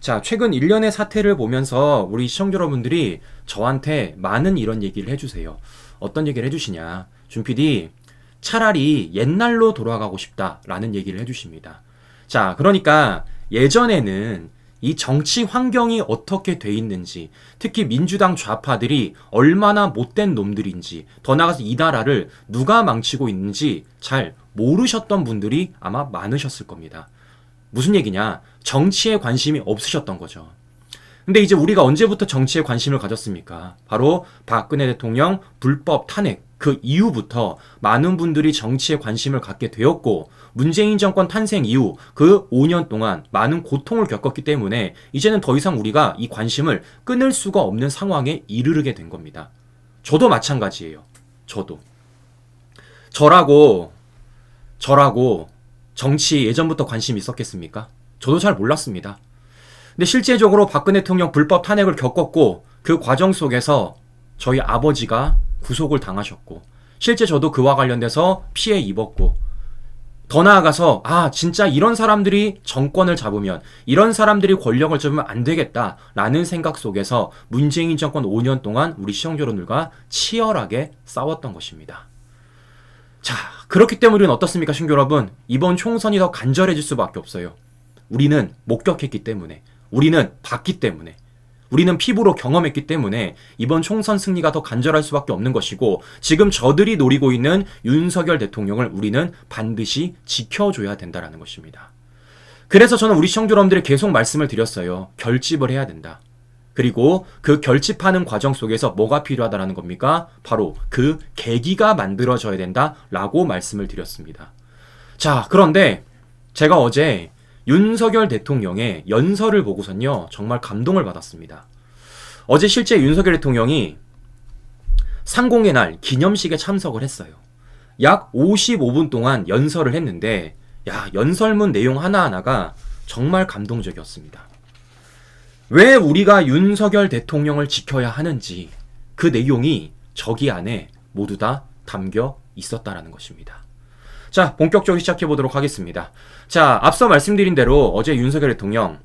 자, 최근 일련의 사태를 보면서 우리 시청자 여러분들이 저한테 많은 이런 얘기를 해주세요. 어떤 얘기를 해주시냐. 준 PD, 차라리 옛날로 돌아가고 싶다라는 얘기를 해주십니다. 자, 그러니까 예전에는 이 정치 환경이 어떻게 돼 있는지, 특히 민주당 좌파들이 얼마나 못된 놈들인지, 더 나아가서 이 나라를 누가 망치고 있는지 잘 모르셨던 분들이 아마 많으셨을 겁니다. 무슨 얘기냐? 정치에 관심이 없으셨던 거죠. 근데 이제 우리가 언제부터 정치에 관심을 가졌습니까? 바로 박근혜 대통령 불법 탄핵 그 이후부터 많은 분들이 정치에 관심을 갖게 되었고, 문재인 정권 탄생 이후 그 5년 동안 많은 고통을 겪었기 때문에 이제는 더 이상 우리가 이 관심을 끊을 수가 없는 상황에 이르게 된 겁니다. 저도 마찬가지예요. 저라고 정치 예전부터 관심이 있었겠습니까? 저도 잘 몰랐습니다. 근데 실제적으로 박근혜 대통령 불법 탄핵을 겪었고, 그 과정 속에서 저희 아버지가 구속을 당하셨고, 실제 저도 그와 관련돼서 피해 입었고, 더 나아가서 진짜 이런 사람들이 정권을 잡으면, 이런 사람들이 권력을 잡으면 안 되겠다라는 생각 속에서 문재인 정권 5년 동안 우리 시청자 여러분들과 치열하게 싸웠던 것입니다. 자, 그렇기 때문에 우리는 어떻습니까, 시청자 여러분? 이번 총선이 더 간절해질 수밖에 없어요. 우리는 목격했기 때문에, 우리는 봤기 때문에, 우리는 피부로 경험했기 때문에 이번 총선 승리가 더 간절할 수밖에 없는 것이고, 지금 저들이 노리고 있는 윤석열 대통령을 우리는 반드시 지켜줘야 된다는 것입니다. 그래서 저는 우리 시청자 여러분들이 계속 말씀을 드렸어요. 결집을 해야 된다. 그리고 그 결집하는 과정 속에서 뭐가 필요하다는 겁니까? 바로 그 계기가 만들어져야 된다라고 말씀을 드렸습니다. 자, 그런데 제가 어제 윤석열 대통령의 연설을 보고선요, 정말 감동을 받았습니다. 어제 실제 윤석열 대통령이 상공의 날 기념식에 참석을 했어요. 약 55분 동안 연설을 했는데, 연설문 내용 하나하나가 정말 감동적이었습니다. 왜 우리가 윤석열 대통령을 지켜야 하는지 그 내용이 저기 안에 모두 다 담겨 있었다라는 것입니다. 자, 본격적으로 시작해보도록 하겠습니다. 자, 앞서 말씀드린 대로 어제 윤석열 대통령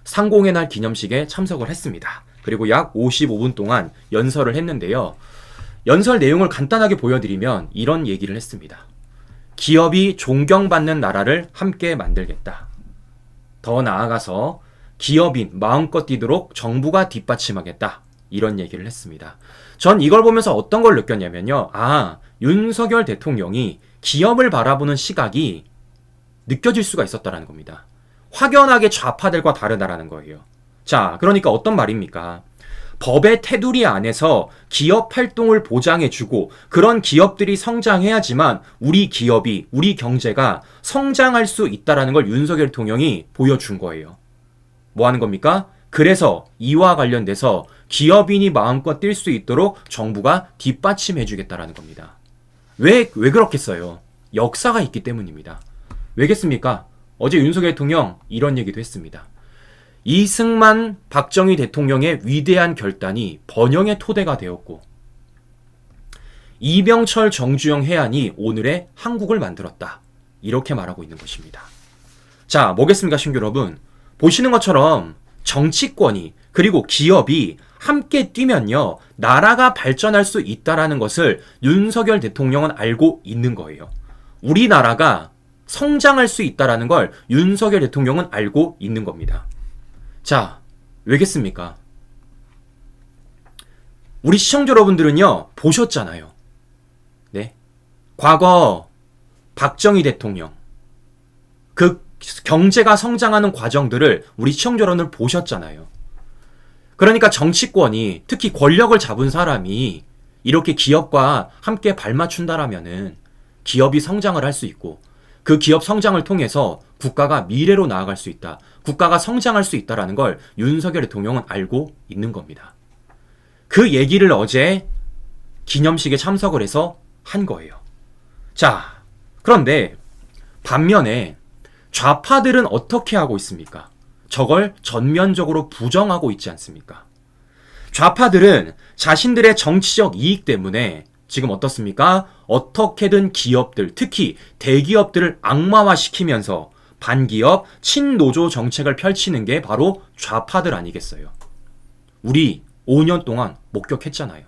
상공의 날 기념식에 참석을 했습니다. 그리고 약 55분 동안 연설을 했는데요. 연설 내용을 간단하게 보여드리면 이런 얘기를 했습니다. 기업이 존경받는 나라를 함께 만들겠다. 더 나아가서 기업인 마음껏 뛰도록 정부가 뒷받침하겠다. 이런 얘기를 했습니다. 전 이걸 보면서 어떤 걸 느꼈냐면요. 윤석열 대통령이 기업을 바라보는 시각이 느껴질 수가 있었다는 겁니다. 확연하게 좌파들과 다르다라는 거예요. 자, 그러니까 어떤 말입니까? 법의 테두리 안에서 기업 활동을 보장해주고, 그런 기업들이 성장해야지만 우리 기업이, 우리 경제가 성장할 수 있다는 걸 윤석열 대통령이 보여준 거예요. 뭐 하는 겁니까? 그래서 이와 관련돼서 기업인이 마음껏 뛸 수 있도록 정부가 뒷받침해주겠다라는 겁니다. 왜 그렇겠어요? 역사가 있기 때문입니다. 왜겠습니까? 어제 윤석열 대통령 이런 얘기도 했습니다. 이승만, 박정희 대통령의 위대한 결단이 번영의 토대가 되었고, 이병철, 정주영 해안이 오늘의 한국을 만들었다. 이렇게 말하고 있는 것입니다. 자, 뭐겠습니까, 신규 여러분? 보시는 것처럼 정치권이, 그리고 기업이 함께 뛰면요, 나라가 발전할 수 있다라는 것을 윤석열 대통령은 알고 있는 거예요. 우리나라가 성장할 수 있다라는 걸 윤석열 대통령은 알고 있는 겁니다. 자, 왜겠습니까? 우리 시청자 여러분들은요, 보셨잖아요. 네. 과거 박정희 대통령, 그 경제가 성장하는 과정들을 우리 시청자 여러분들 보셨잖아요. 그러니까 정치권이, 특히 권력을 잡은 사람이 이렇게 기업과 함께 발맞춘다라면은 기업이 성장을 할 수 있고, 그 기업 성장을 통해서 국가가 미래로 나아갈 수 있다. 국가가 성장할 수 있다라는 걸 윤석열 대통령은 알고 있는 겁니다. 그 얘기를 어제 기념식에 참석을 해서 한 거예요. 자, 그런데 반면에 좌파들은 어떻게 하고 있습니까? 저걸 전면적으로 부정하고 있지 않습니까? 좌파들은 자신들의 정치적 이익 때문에 지금 어떻습니까? 어떻게든 기업들, 특히 대기업들을 악마화시키면서 반기업, 친노조 정책을 펼치는 게 바로 좌파들 아니겠어요. 우리 5년 동안 목격했잖아요.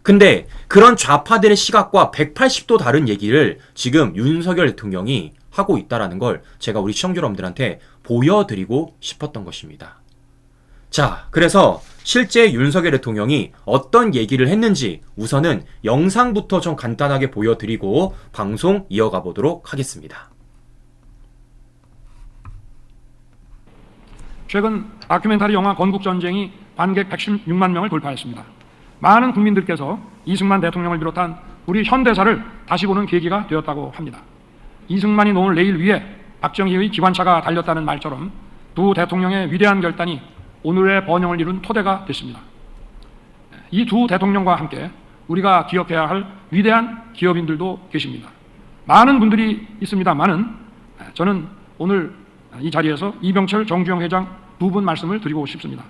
근데 그런 좌파들의 시각과 180도 다른 얘기를 지금 윤석열 대통령이 하고 있다는 걸 제가 우리 시청자 여러분들한테 보여드리고 싶었던 것입니다. 자, 그래서 실제 윤석열 대통령이 어떤 얘기를 했는지 우선은 영상부터 좀 간단하게 보여드리고 방송 이어가 보도록 하겠습니다. 최근 다큐멘터리 영화 건국전쟁이 관객 116만 명을 돌파했습니다. 많은 국민들께서 이승만 대통령을 비롯한 우리 현대사를 다시 보는 계기가 되었다고 합니다. 이승만이 놓은 레일 위에 박정희의 기관차가 달렸다는 말처럼 두 대통령의 위대한 결단이 오늘의 번영을 이룬 토대가 됐습니다. 이 두 대통령과 함께 우리가 기억해야 할 위대한 기업인들도 계십니다. 많은 분들이 있습니다만은 저는 오늘 이 자리에서 이병철 정주영 회장 두 분 말씀을 드리고 싶습니다.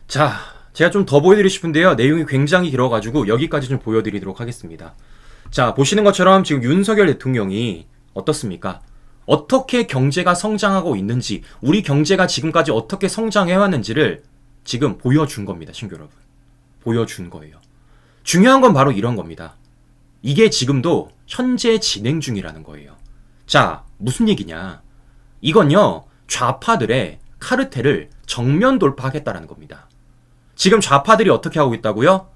자, 제가 좀 더 보여드리고 싶은데요. 내용이 굉장히 길어가지고 여기까지 좀 보여드리도록 하겠습니다. 자, 보시는 것처럼 지금 윤석열 대통령이 어떻습니까? 어떻게 경제가 성장하고 있는지, 우리 경제가 지금까지 어떻게 성장해왔는지를 지금 보여준 겁니다, 친구 여러분. 보여준 거예요. 중요한 건 바로 이런 겁니다. 이게 지금도 현재 진행 중이라는 거예요. 자, 무슨 얘기냐? 이건요, 좌파들의 카르텔을 정면 돌파하겠다라는 겁니다. 지금 좌파들이 어떻게 하고 있다고요?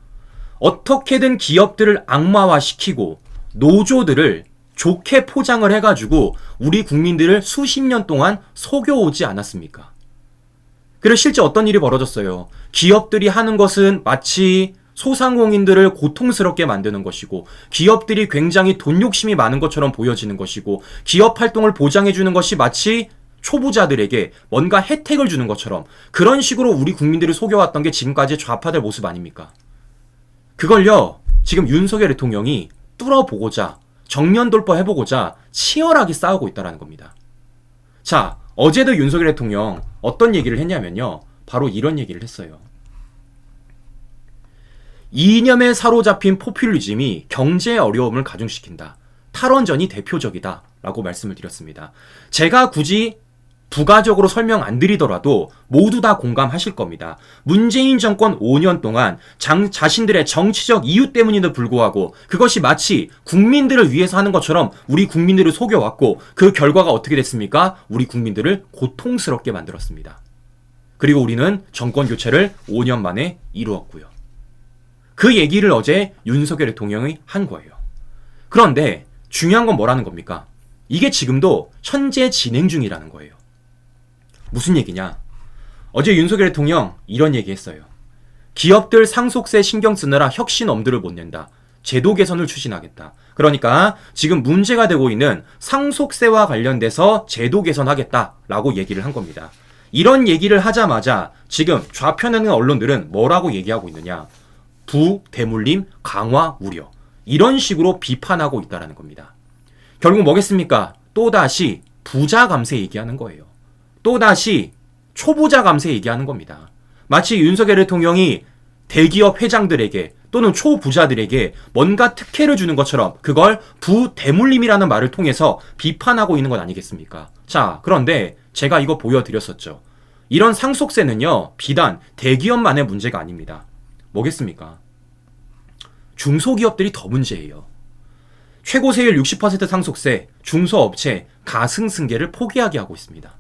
어떻게든 기업들을 악마화시키고 노조들을 좋게 포장을 해가지고 우리 국민들을 수십 년 동안 속여오지 않았습니까? 그래서 실제 어떤 일이 벌어졌어요? 기업들이 하는 것은 마치 소상공인들을 고통스럽게 만드는 것이고, 기업들이 굉장히 돈 욕심이 많은 것처럼 보여지는 것이고, 기업 활동을 보장해주는 것이 마치 초보자들에게 뭔가 혜택을 주는 것처럼 그런 식으로 우리 국민들을 속여왔던 게 지금까지 좌파들 모습 아닙니까? 그걸요, 지금 윤석열 대통령이 뚫어보고자, 정면 돌파해보고자 치열하게 싸우고 있다는 겁니다. 자, 어제도 윤석열 대통령 어떤 얘기를 했냐면요, 바로 이런 얘기를 했어요. 이념에 사로잡힌 포퓰리즘이 경제 어려움을 가중시킨다. 탈원전이 대표적이다 라고 말씀을 드렸습니다. 제가 굳이 부가적으로 설명 안 드리더라도 모두 다 공감하실 겁니다. 문재인 정권 5년 동안 자신들의 정치적 이유 때문에도 불구하고 그것이 마치 국민들을 위해서 하는 것처럼 우리 국민들을 속여왔고, 그 결과가 어떻게 됐습니까? 우리 국민들을 고통스럽게 만들었습니다. 그리고 우리는 정권 교체를 5년 만에 이루었고요. 그 얘기를 어제 윤석열 대통령이 한 거예요. 그런데 중요한 건 뭐라는 겁니까? 이게 지금도 현재 진행 중이라는 거예요. 무슨 얘기냐? 어제 윤석열 대통령 이런 얘기 했어요. 기업들 상속세 신경 쓰느라 혁신 엄두를 못 낸다. 제도 개선을 추진하겠다. 그러니까 지금 문제가 되고 있는 상속세와 관련돼서 제도 개선하겠다라고 얘기를 한 겁니다. 이런 얘기를 하자마자 지금 좌편에 있는 언론들은 뭐라고 얘기하고 있느냐? 부대물림 강화 우려. 이런 식으로 비판하고 있다는 겁니다. 결국 뭐겠습니까? 또다시 부자 감세 얘기하는 거예요. 또다시 초보자 감세 얘기하는 겁니다. 마치 윤석열 대통령이 대기업 회장들에게 또는 초부자들에게 뭔가 특혜를 주는 것처럼 그걸 부대물림이라는 말을 통해서 비판하고 있는 것 아니겠습니까? 자, 그런데 제가 이거 보여드렸었죠. 이런 상속세는요, 비단 대기업만의 문제가 아닙니다. 뭐겠습니까? 중소기업들이 더 문제예요. 최고세율 60% 상속세, 중소업체 가승승계를 포기하게 하고 있습니다.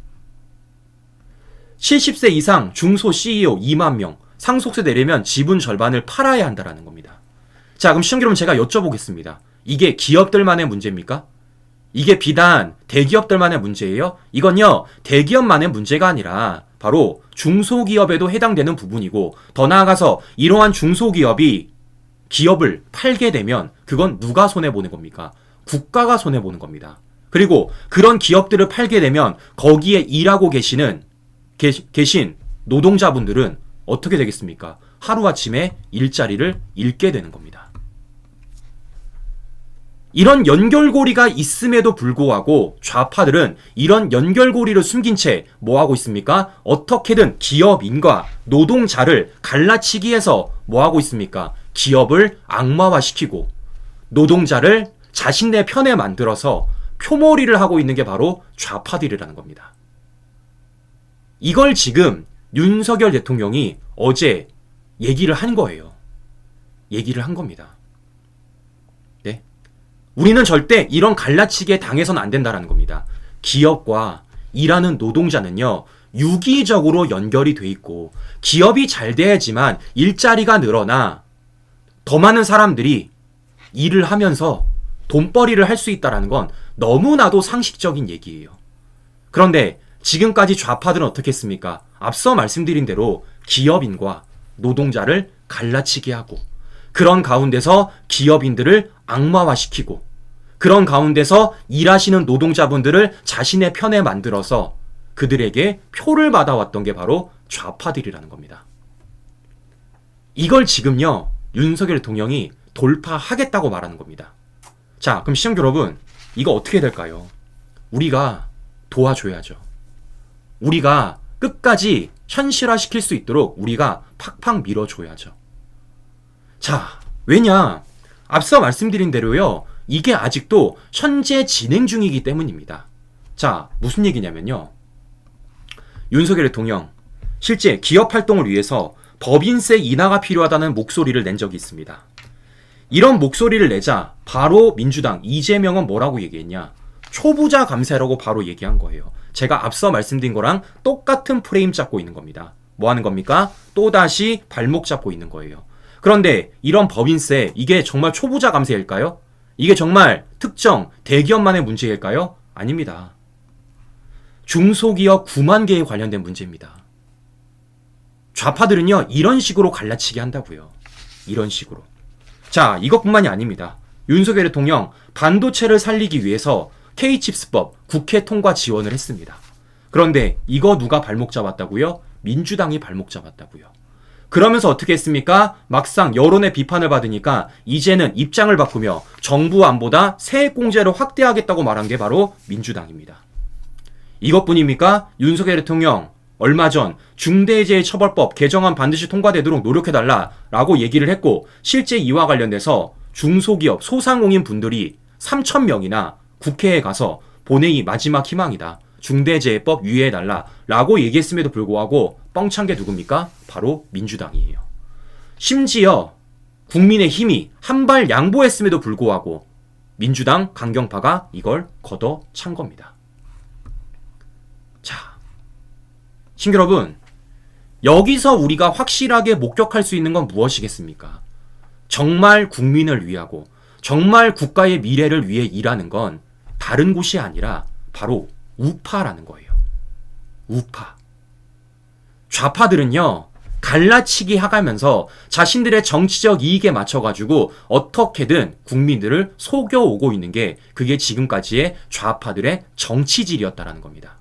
70세 이상 중소 CEO 2만 명, 상속세 내려면 지분 절반을 팔아야 한다는 겁니다. 자, 그럼 시청자 여러분, 제가 여쭤보겠습니다. 이게 기업들만의 문제입니까? 이게 비단 대기업들만의 문제예요? 이건요, 대기업만의 문제가 아니라 바로 중소기업에도 해당되는 부분이고, 더 나아가서 이러한 중소기업이 기업을 팔게 되면 그건 누가 손해보는 겁니까? 국가가 손해보는 겁니다. 그리고 그런 기업들을 팔게 되면 거기에 일하고 계신 노동자분들은 어떻게 되겠습니까? 하루아침에 일자리를 잃게 되는 겁니다. 이런 연결고리가 있음에도 불구하고 좌파들은 이런 연결고리를 숨긴 채 뭐하고 있습니까? 어떻게든 기업인과 노동자를 갈라치기 위해서 뭐하고 있습니까? 기업을 악마화시키고 노동자를 자신의 편에 만들어서 표몰이를 하고 있는 게 바로 좌파들이라는 겁니다. 이걸 지금 윤석열 대통령이 어제 얘기를 한 거예요. 얘기를 한 겁니다. 네? 우리는 절대 이런 갈라치기에 당해서는 안 된다는 겁니다. 기업과 일하는 노동자는요, 유기적으로 연결이 돼 있고 기업이 잘 돼야지만 일자리가 늘어나 더 많은 사람들이 일을 하면서 돈벌이를 할 수 있다는 건 너무나도 상식적인 얘기예요. 그런데 지금까지 좌파들은 어떻게 했습니까? 앞서 말씀드린 대로 기업인과 노동자를 갈라치기 하고, 그런 가운데서 기업인들을 악마화시키고, 그런 가운데서 일하시는 노동자분들을 자신의 편에 만들어서 그들에게 표를 받아왔던 게 바로 좌파들이라는 겁니다. 이걸 지금요, 윤석열 대통령이 돌파하겠다고 말하는 겁니다. 자, 그럼 시청자 여러분, 이거 어떻게 될까요? 우리가 도와줘야죠. 우리가 끝까지 현실화시킬 수 있도록 우리가 팍팍 밀어줘야죠. 자, 왜냐? 앞서 말씀드린 대로요, 이게 아직도 현재 진행 중이기 때문입니다. 자, 무슨 얘기냐면요, 윤석열 대통령 실제 기업 활동을 위해서 법인세 인하가 필요하다는 목소리를 낸 적이 있습니다. 이런 목소리를 내자 바로 민주당 이재명은 뭐라고 얘기했냐? 초부자 감세라고 바로 얘기한 거예요. 제가 앞서 말씀드린 거랑 똑같은 프레임 잡고 있는 겁니다. 뭐 하는 겁니까? 또다시 발목 잡고 있는 거예요. 그런데 이런 법인세, 이게 정말 초부자 감세일까요? 이게 정말 특정 대기업만의 문제일까요? 아닙니다. 중소기업 9만 개에 관련된 문제입니다. 좌파들은요, 이런 식으로 갈라치기 한다고요. 이런 식으로. 자, 이것뿐만이 아닙니다. 윤석열 대통령 반도체를 살리기 위해서 K칩스법 국회 통과 지원을 했습니다. 그런데 이거 누가 발목 잡았다고요? 민주당이 발목 잡았다고요. 그러면서 어떻게 했습니까? 막상 여론의 비판을 받으니까 이제는 입장을 바꾸며 정부 안보다 세액공제를 확대하겠다고 말한 게 바로 민주당입니다. 이것뿐입니까? 윤석열 대통령 얼마 전 중대재해처벌법 개정안 반드시 통과되도록 노력해달라라고 얘기를 했고, 실제 이와 관련돼서 중소기업 소상공인 분들이 3,000명이나 국회에 가서 본회의 마지막 희망이다, 중대재해법 유예해달라라고 얘기했음에도 불구하고 뻥찬 게 누굽니까? 바로 민주당이에요. 심지어 국민의힘이 한발 양보했음에도 불구하고 민주당 강경파가 이걸 걷어찬 겁니다. 자, 시청자 여러분, 여기서 우리가 확실하게 목격할 수 있는 건 무엇이겠습니까? 정말 국민을 위하고 정말 국가의 미래를 위해 일하는 건 다른 곳이 아니라 바로 우파라는 거예요. 우파. 좌파들은요, 갈라치기 하가면서 자신들의 정치적 이익에 맞춰가지고 어떻게든 국민들을 속여오고 있는 게, 그게 지금까지의 좌파들의 정치질이었다라는 겁니다.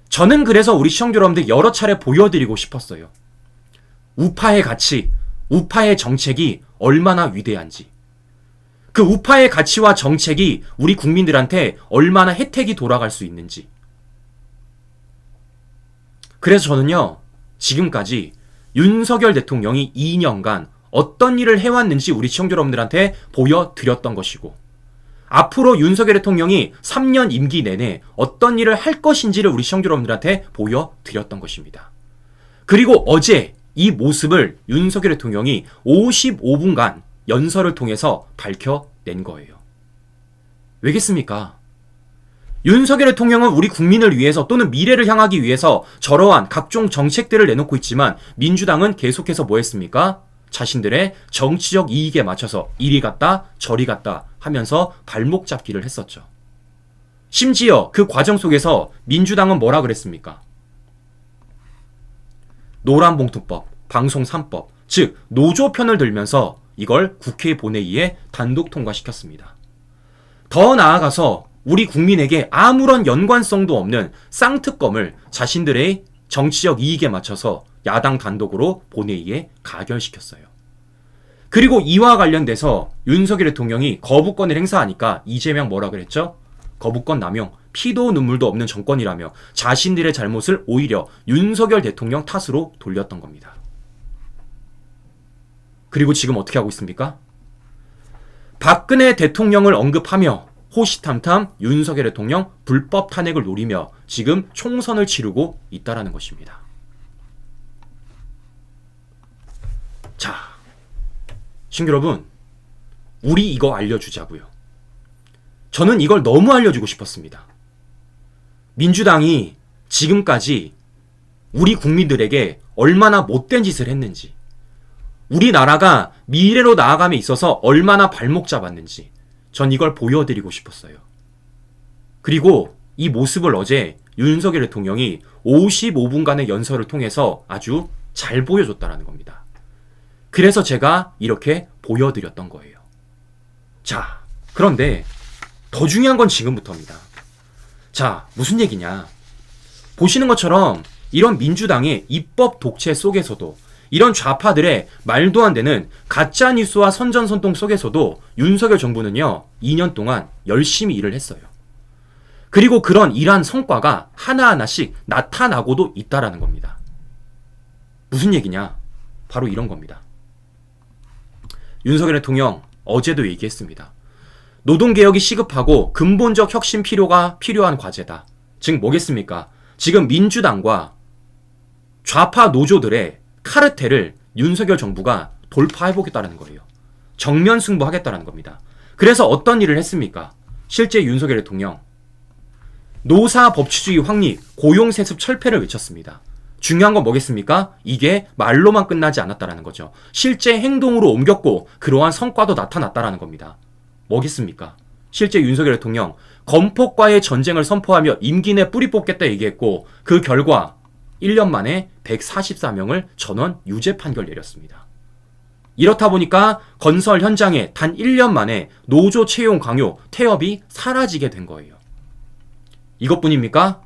저는 그래서 우리 시청자 여러분들 여러 차례 보여드리고 싶었어요. 우파의 가치, 우파의 정책이 얼마나 위대한지, 그 우파의 가치와 정책이 우리 국민들한테 얼마나 혜택이 돌아갈 수 있는지. 그래서 저는요, 지금까지 윤석열 대통령이 2년간 어떤 일을 해왔는지 우리 시청자 여러분들한테 보여드렸던 것이고, 앞으로 윤석열 대통령이 3년 임기 내내 어떤 일을 할 것인지를 우리 시청자 여러분들한테 보여드렸던 것입니다. 그리고 어제 이 모습을 윤석열 대통령이 55분간 연설을 통해서 밝혀낸 거예요. 왜겠습니까? 윤석열 대통령은 우리 국민을 위해서 또는 미래를 향하기 위해서 저러한 각종 정책들을 내놓고 있지만, 민주당은 계속해서 뭐 했습니까? 자신들의 정치적 이익에 맞춰서 이리 갔다 저리 갔다 하면서 발목 잡기를 했었죠. 심지어 그 과정 속에서 민주당은 뭐라 그랬습니까? 노란봉투법, 방송 3법, 즉 노조 편을 들면서 이걸 국회 본회의에 단독 통과시켰습니다. 더 나아가서 우리 국민에게 아무런 연관성도 없는 쌍특검을 자신들의 정치적 이익에 맞춰서 야당 단독으로 본회의에 가결시켰어요. 그리고 이와 관련돼서 윤석열 대통령이 거부권을 행사하니까 이재명 뭐라 그랬죠? 거부권 남용, 피도 눈물도 없는 정권이라며 자신들의 잘못을 오히려 윤석열 대통령 탓으로 돌렸던 겁니다. 그리고 지금 어떻게 하고 있습니까? 박근혜 대통령을 언급하며 호시탐탐 윤석열 대통령 불법 탄핵을 노리며 지금 총선을 치르고 있다라는 것입니다. 자, 시청자 여러분, 우리 이거 알려주자고요. 저는 이걸 너무 알려주고 싶었습니다. 민주당이 지금까지 우리 국민들에게 얼마나 못된 짓을 했는지, 우리나라가 미래로 나아감에 있어서 얼마나 발목 잡았는지 전 이걸 보여드리고 싶었어요. 그리고 이 모습을 어제 윤석열 대통령이 55분간의 연설을 통해서 아주 잘 보여줬다라는 겁니다. 그래서 제가 이렇게 보여드렸던 거예요. 자, 그런데 더 중요한 건 지금부터입니다. 자, 무슨 얘기냐. 보시는 것처럼 이런 민주당의 입법 독재 속에서도, 이런 좌파들의 말도 안 되는 가짜뉴스와 선전선동 속에서도 윤석열 정부는요, 2년 동안 열심히 일을 했어요. 그리고 그런 일한 성과가 하나하나씩 나타나고도 있다라는 겁니다. 무슨 얘기냐? 바로 이런 겁니다. 윤석열 대통령 어제도 얘기했습니다. 노동개혁이 시급하고 근본적 혁신 필요한 과제다. 즉 뭐겠습니까? 지금 민주당과 좌파 노조들의 카르텔을 윤석열 정부가 돌파해보겠다는 거예요. 정면 승부하겠다는 겁니다. 그래서 어떤 일을 했습니까? 실제 윤석열 대통령 노사 법치주의 확립, 고용세습 철폐를 외쳤습니다. 중요한 건 뭐겠습니까? 이게 말로만 끝나지 않았다는 거죠. 실제 행동으로 옮겼고 그러한 성과도 나타났다는 겁니다. 뭐겠습니까? 실제 윤석열 대통령 건폭과의 전쟁을 선포하며 임기 내 뿌리 뽑겠다 얘기했고, 그 결과 1년 만에 144명을 전원 유죄 판결 내렸습니다. 이렇다 보니까 건설 현장에 단 1년 만에 노조 채용 강요, 태업이 사라지게 된 거예요. 이것뿐입니까?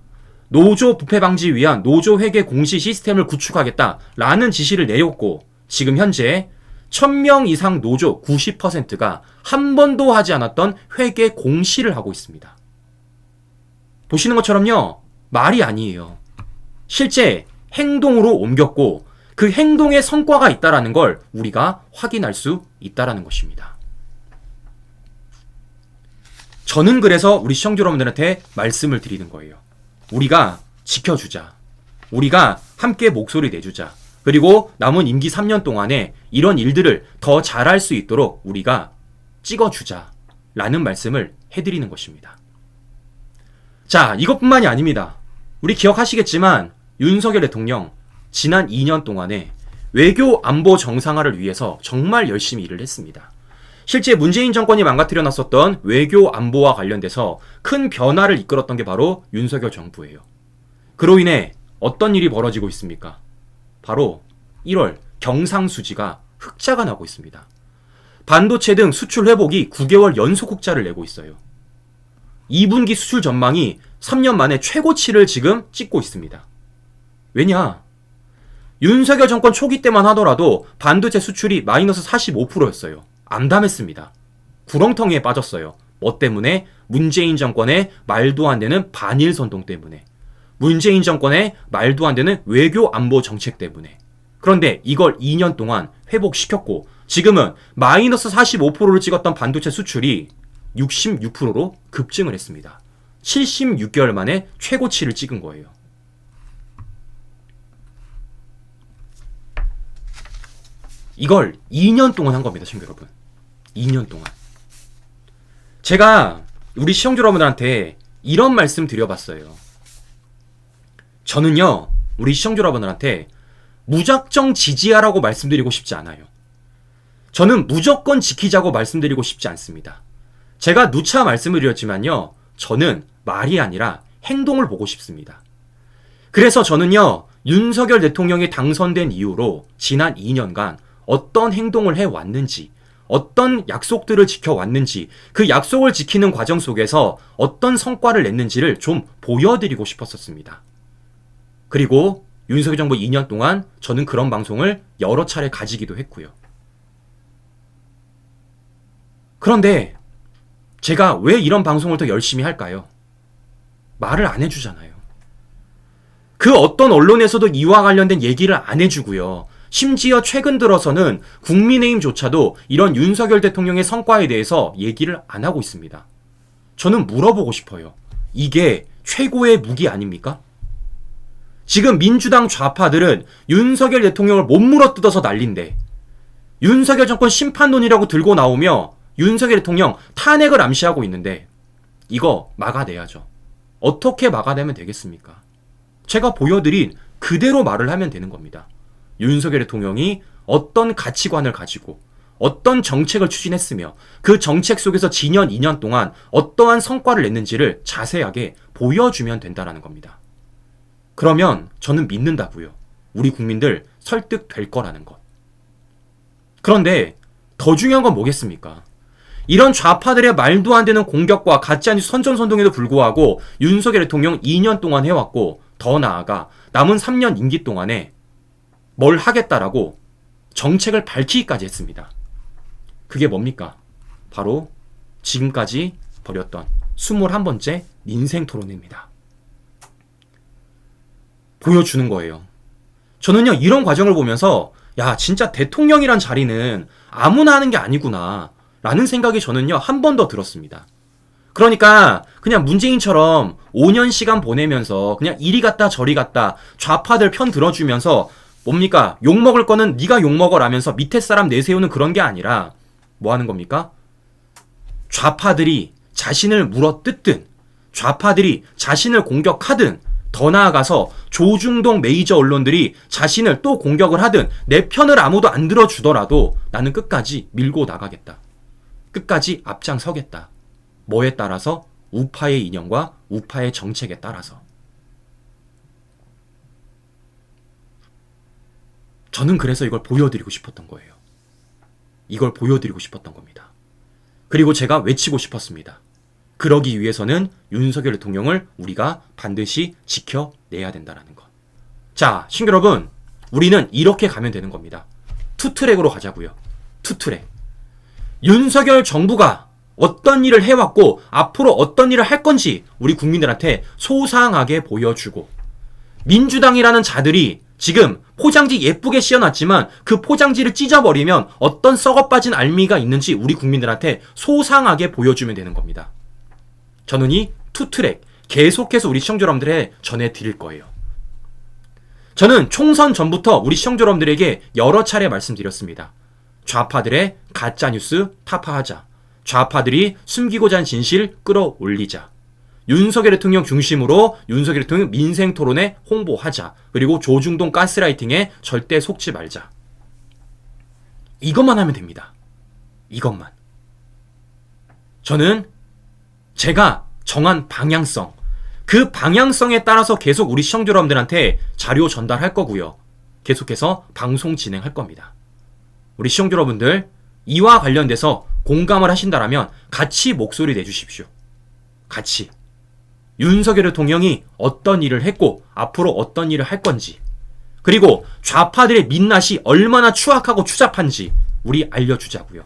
노조 부패 방지 위한 노조 회계 공시 시스템을 구축하겠다라는 지시를 내렸고, 지금 현재 1000명 이상 노조 90%가 한 번도 하지 않았던 회계 공시를 하고 있습니다. 보시는 것처럼요, 말이 아니에요. 실제 행동으로 옮겼고 그 행동에 성과가 있다라는 걸 우리가 확인할 수 있다라는 것입니다. 저는 그래서 우리 시청자 여러분들한테 말씀을 드리는 거예요. 우리가 지켜주자. 우리가 함께 목소리 내주자. 그리고 남은 임기 3년 동안에 이런 일들을 더 잘할 수 있도록 우리가 찍어주자. 라는 말씀을 해드리는 것입니다. 자, 이것뿐만이 아닙니다. 우리 기억하시겠지만 윤석열 대통령 지난 2년 동안에 외교 안보 정상화를 위해서 정말 열심히 일을 했습니다. 실제 문재인 정권이 망가뜨려 놨었던 외교 안보와 관련돼서 큰 변화를 이끌었던 게 바로 윤석열 정부예요. 그로 인해 어떤 일이 벌어지고 있습니까? 바로 1월 경상수지가 흑자가 나고 있습니다. 반도체 등 수출 회복이 9개월 연속 흑자를 내고 있어요. 2분기 수출 전망이 3년 만에 최고치를 지금 찍고 있습니다. 왜냐? 윤석열 정권 초기 때만 하더라도 반도체 수출이 마이너스 45%였어요. 암담했습니다. 구렁텅이에 빠졌어요. 뭐 때문에? 문재인 정권의 말도 안 되는 반일 선동 때문에. 문재인 정권의 말도 안 되는 외교 안보 정책 때문에. 그런데 이걸 2년 동안 회복시켰고 지금은 마이너스 45%를 찍었던 반도체 수출이 66%로 급증을 했습니다. 76개월 만에 최고치를 찍은 거예요. 이걸 2년 동안 한 겁니다, 시청자 여러분. 2년 동안. 제가 우리 시청자 여러분들한테 이런 말씀 드려봤어요. 저는요, 우리 시청자 여러분들한테 무작정 지지하라고 말씀드리고 싶지 않아요. 저는 무조건 지키자고 말씀드리고 싶지 않습니다. 제가 누차 말씀을 드렸지만요, 저는 말이 아니라 행동을 보고 싶습니다. 그래서 저는요, 윤석열 대통령이 당선된 이후로 지난 2년간 어떤 행동을 해왔는지, 어떤 약속들을 지켜왔는지, 그 약속을 지키는 과정 속에서 어떤 성과를 냈는지를 좀 보여드리고 싶었었습니다. 그리고 윤석열 정부 2년 동안 저는 그런 방송을 여러 차례 가지기도 했고요. 그런데 제가 왜 이런 방송을 더 열심히 할까요? 말을 안 해주잖아요. 그 어떤 언론에서도 이와 관련된 얘기를 안 해주고요. 심지어 최근 들어서는 국민의힘조차도 이런 윤석열 대통령의 성과에 대해서 얘기를 안 하고 있습니다. 저는 물어보고 싶어요. 이게 최고의 무기 아닙니까? 지금 민주당 좌파들은 윤석열 대통령을 못 물어뜯어서 난린데 윤석열 정권 심판론이라고 들고 나오며 윤석열 대통령 탄핵을 암시하고 있는데 이거 막아내야죠. 어떻게 막아내면 되겠습니까? 제가 보여드린 그대로 말을 하면 되는 겁니다. 윤석열 대통령이 어떤 가치관을 가지고 어떤 정책을 추진했으며 그 정책 속에서 지년 2년 동안 어떠한 성과를 냈는지를 자세하게 보여주면 된다는 겁니다. 그러면 저는 믿는다고요. 우리 국민들 설득될 거라는 것. 그런데 더 중요한 건 뭐겠습니까? 이런 좌파들의 말도 안 되는 공격과 가짜뉴스 선전선동에도 불구하고 윤석열 대통령 2년 동안 해왔고 더 나아가 남은 3년 임기 동안에 뭘 하겠다라고 정책을 밝히기까지 했습니다. 그게 뭡니까? 바로 지금까지 벌였던 21번째 민생 토론회입니다. 보여주는 거예요. 저는요, 이런 과정을 보면서 야, 진짜 대통령이란 자리는 아무나 하는 게 아니구나 라는 생각이 저는요, 한 번 더 들었습니다. 그러니까 그냥 문재인처럼 5년 시간 보내면서 그냥 이리 갔다 저리 갔다 좌파들 편 들어주면서 뭡니까? 욕먹을 거는 네가 욕먹어라면서 밑에 사람 내세우는 그런 게 아니라 뭐 하는 겁니까? 좌파들이 자신을 물어뜯든 좌파들이 자신을 공격하든 더 나아가서 조중동 메이저 언론들이 자신을 또 공격을 하든 내 편을 아무도 안 들어주더라도 나는 끝까지 밀고 나가겠다. 끝까지 앞장서겠다. 뭐에 따라서? 우파의 이념과 우파의 정책에 따라서. 저는 그래서 이걸 보여드리고 싶었던 거예요. 이걸 보여드리고 싶었던 겁니다. 그리고 제가 외치고 싶었습니다. 그러기 위해서는 윤석열 대통령을 우리가 반드시 지켜내야 된다는 것. 자, 신규 여러분, 우리는 이렇게 가면 되는 겁니다. 투트랙으로 가자고요. 투트랙. 윤석열 정부가 어떤 일을 해왔고 앞으로 어떤 일을 할 건지 우리 국민들한테 소상하게 보여주고, 민주당이라는 자들이 지금 포장지 예쁘게 씌워놨지만 그 포장지를 찢어버리면 어떤 썩어빠진 알미가 있는지 우리 국민들한테 소상하게 보여주면 되는 겁니다. 저는 이 투트랙 계속해서 우리 시청자 여러분들에 전해드릴 거예요. 저는 총선 전부터 우리 시청자 여러분들에게 여러 차례 말씀드렸습니다. 좌파들의 가짜뉴스 타파하자. 좌파들이 숨기고자 한 진실 끌어올리자. 윤석열 대통령 중심으로 윤석열 대통령 민생토론에 홍보하자. 그리고 조중동 가스라이팅에 절대 속지 말자. 이것만 하면 됩니다. 이것만. 저는 제가 정한 방향성, 그 방향성에 따라서 계속 우리 시청자 여러분들한테 자료 전달할 거고요. 계속해서 방송 진행할 겁니다. 우리 시청자 여러분들, 이와 관련돼서 공감을 하신다라면 같이 목소리 내주십시오. 같이. 윤석열 대통령이 어떤 일을 했고 앞으로 어떤 일을 할 건지, 그리고 좌파들의 민낯이 얼마나 추악하고 추잡한지 우리 알려주자고요.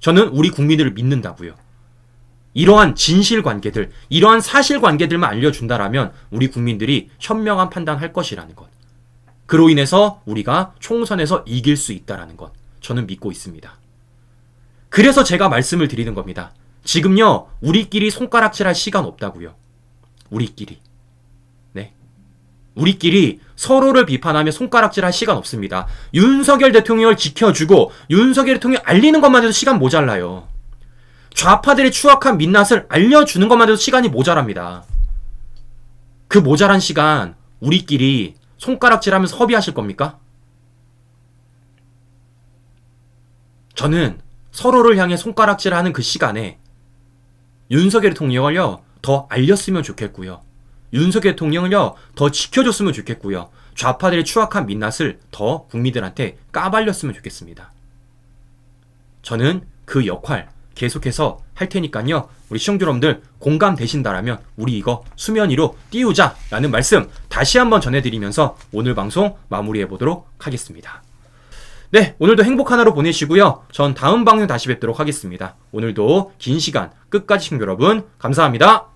저는 우리 국민들을 믿는다고요. 이러한 진실관계들, 이러한 사실관계들만 알려준다라면 우리 국민들이 현명한 판단할 것이라는 것. 그로 인해서 우리가 총선에서 이길 수 있다라는 것. 저는 믿고 있습니다. 그래서 제가 말씀을 드리는 겁니다. 지금요, 우리끼리 손가락질할 시간 없다고요. 우리끼리. 네. 우리끼리 서로를 비판하며 손가락질할 시간 없습니다. 윤석열 대통령을 지켜주고 윤석열 대통령 알리는 것만 해도 시간 모자라요. 좌파들의 추악한 민낯을 알려주는 것만 해도 시간이 모자랍니다. 그 모자란 시간 우리끼리 손가락질하면서 허비하실 겁니까? 저는 서로를 향해 손가락질하는 그 시간에 윤석열 대통령을요 더 알렸으면 좋겠고요. 윤석열 대통령을요 더 지켜줬으면 좋겠고요. 좌파들의 추악한 민낯을 더 국민들한테 까발렸으면 좋겠습니다. 저는 그 역할 계속해서 할 테니까요. 우리 시청자 여러분들 공감되신다라면 우리 이거 수면 위로 띄우자라는 말씀 다시 한번 전해드리면서 오늘 방송 마무리해보도록 하겠습니다. 네, 오늘도 행복한 하루 보내시고요. 전 다음 방송 다시 뵙도록 하겠습니다. 오늘도 긴 시간 끝까지 시청자 여러분 감사합니다.